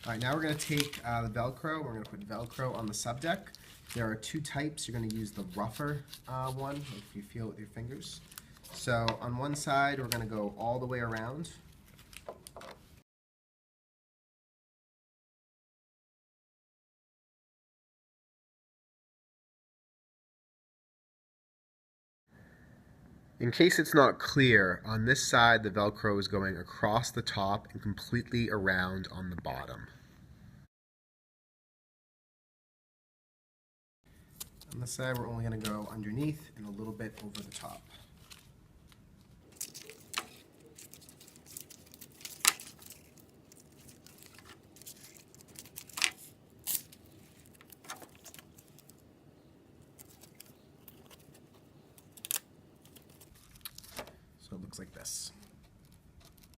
All right, now we're going to take the Velcro. We're going to put Velcro on the subdeck. There are two types. You're going to use the rougher one, if you feel it with your fingers. So on one side, we're going to go all the way around. In case it's not clear, on this side the Velcro is going across the top and completely around on the bottom. On this side we're only going to go underneath and a little bit over the top. So it looks like this.